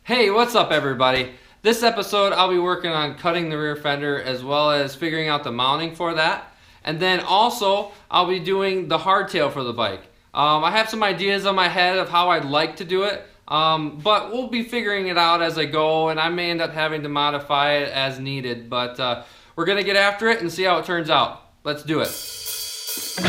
Hey, what's up everybody? This episode I'll be working on cutting the rear fender as well as figuring out the mounting for that. And then also I'll be doing the hardtail for the bike. I have some ideas on my head of how I'd like to do it, but we'll be figuring it out as I go, and I may end up having to modify it as needed. But we're going to get after it and see how it turns out. Let's do it.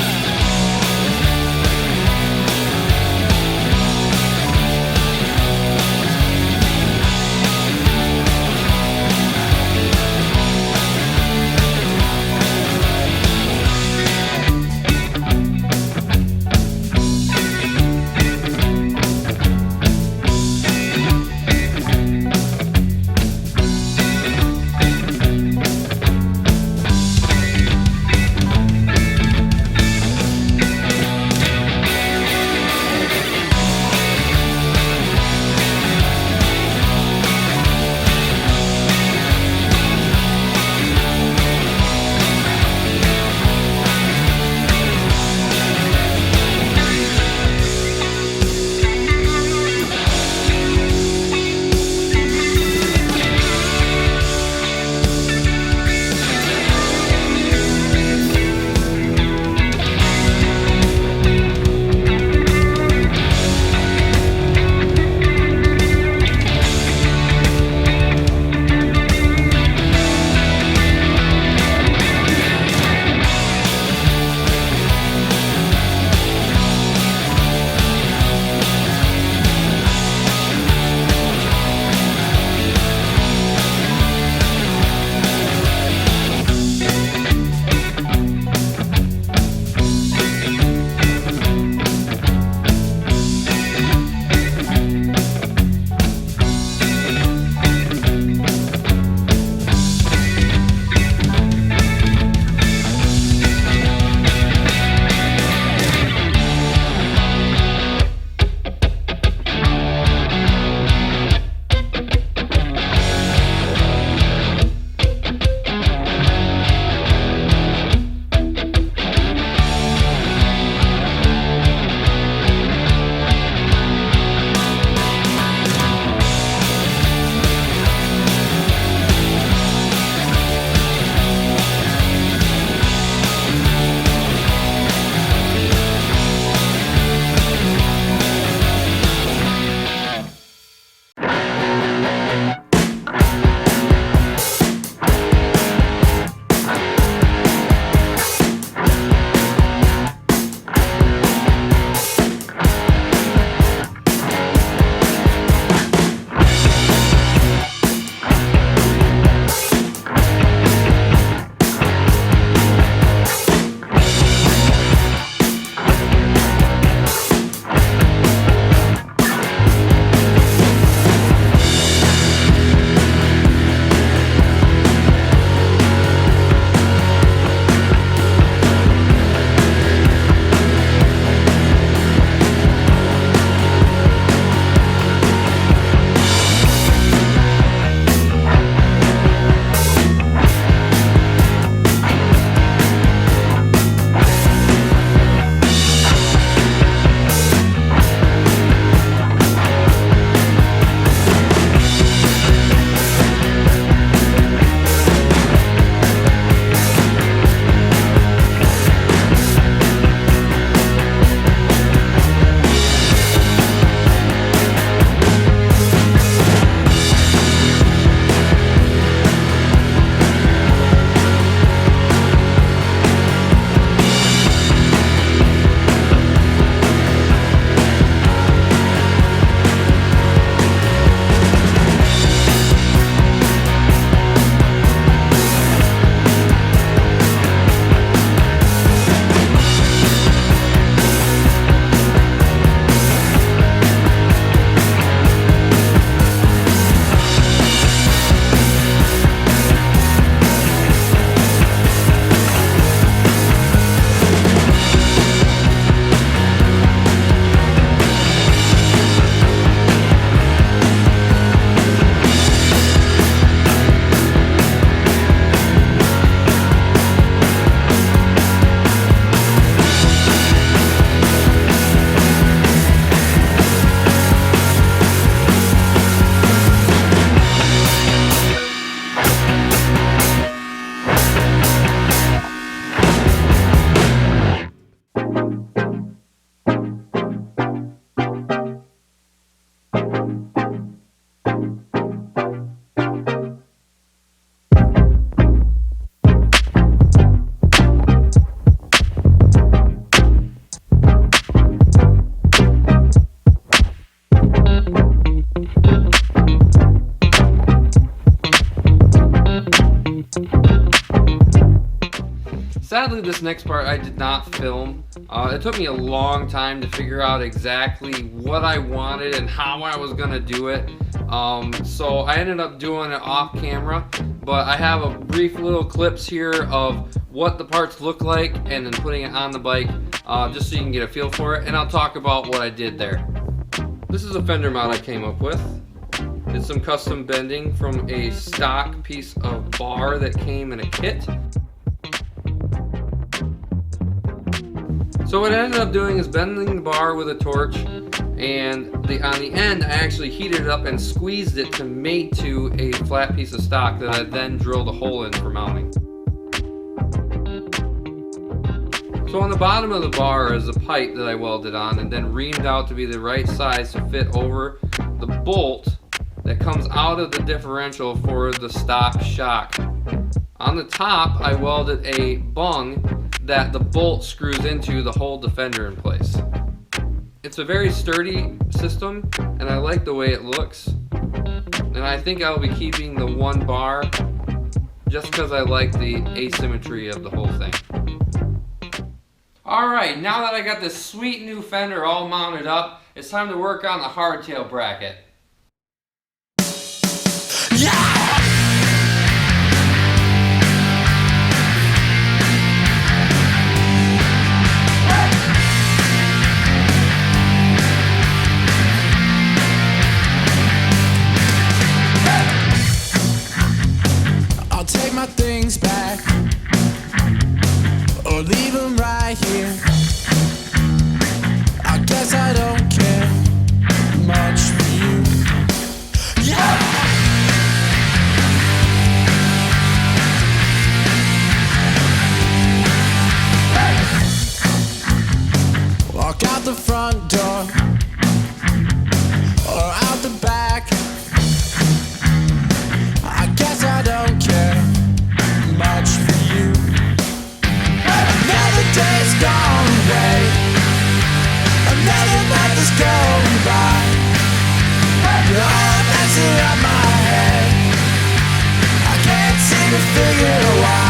Sadly, this next part I did not film. It took me a long time to figure out exactly what I wanted and how I was gonna do it. So I ended up doing it off camera, but I have a brief little clips here of what the parts look like and then putting it on the bike, just so you can get a feel for it, and I'll talk about what I did there. This is a fender mount I came up with. Did some custom bending from a stock piece of bar that came in a kit. So what I ended up doing is bending the bar with a torch, and on the end I actually heated it up and squeezed it to mate to a flat piece of stock that I then drilled a hole in for mounting. So on the bottom of the bar is a pipe that I welded on and then reamed out to be the right size to fit over the bolt that comes out of the differential for the stock shock. On the top I welded a bung that the bolt screws into to hold the fender in place. It's a very sturdy system and I like the way it looks, and I think I'll be keeping the one bar just because I like the asymmetry of the whole thing. Alright, now that I got this sweet new fender all mounted up, it's time to work on the hardtail bracket. Yeah! Take my things back or leave them right here. I guess I don't care much for you. Yeah! Walk out the front door or out the back. I guess I don't care much for you. Another day's gone away, another month is going by. You're all messing up my head, I can't seem to figure out why.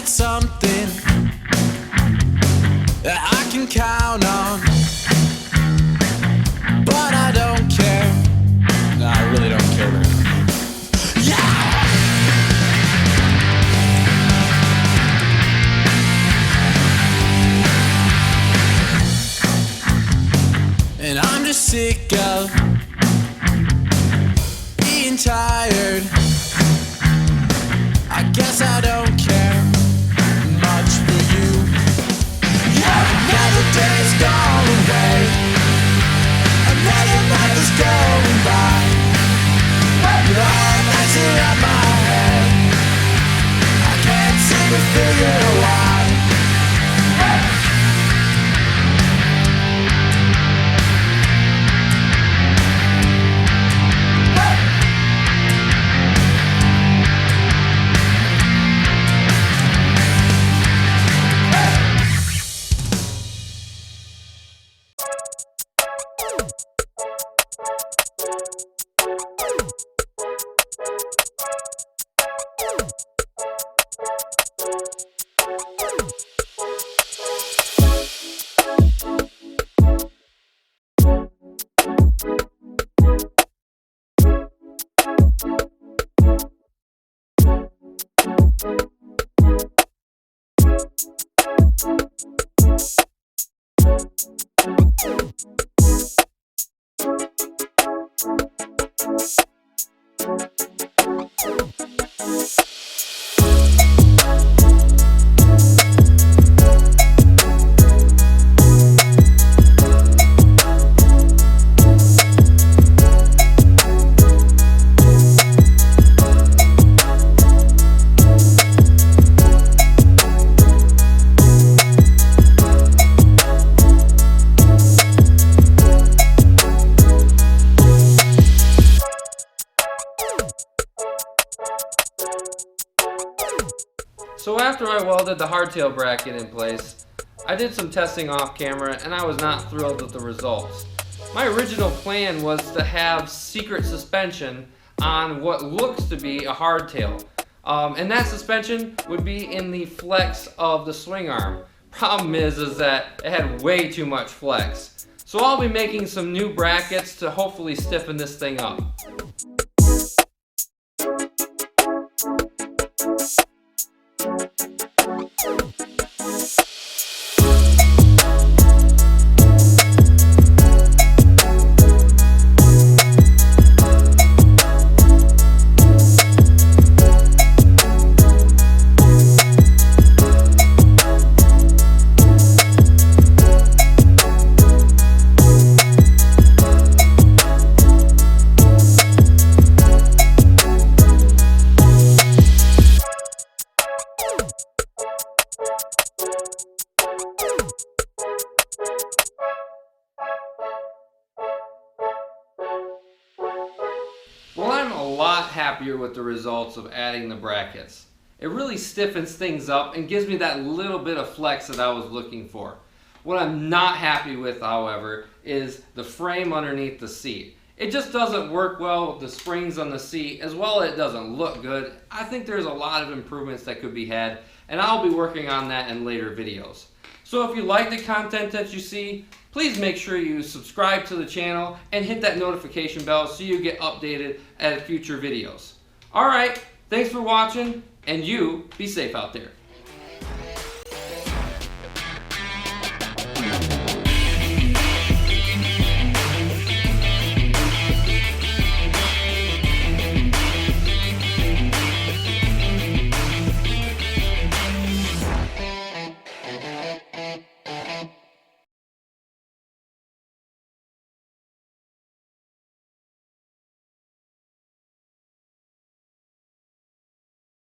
Something that I can count on, but I don't care. No, I really don't care very much. Yeah! And I'm just sick of being tired. I guess I don't care much for you. Another day's gone away, another month is going by. You're all messing up my head, I can't seem to figure out why. So after I welded the hardtail bracket in place, I did some testing off camera and I was not thrilled with the results. My original plan was to have secret suspension on what looks to be a hardtail. And that suspension would be in the flex of the swing arm. Problem is that it had way too much flex. So I'll be making some new brackets to hopefully stiffen this thing up. Well, I'm a lot happier with the results of adding the brackets. It really stiffens things up and gives me that little bit of flex that I was looking for. What I'm not happy with, however, is the frame underneath the seat. It just doesn't work well with the springs on the seat, as well as it doesn't look good. I think there's a lot of improvements that could be had, and I'll be working on that in later videos. So if you like the content that you see, please make sure you subscribe to the channel and hit that notification bell so you get updated at future videos. Alright, thanks for watching, and you be safe out there.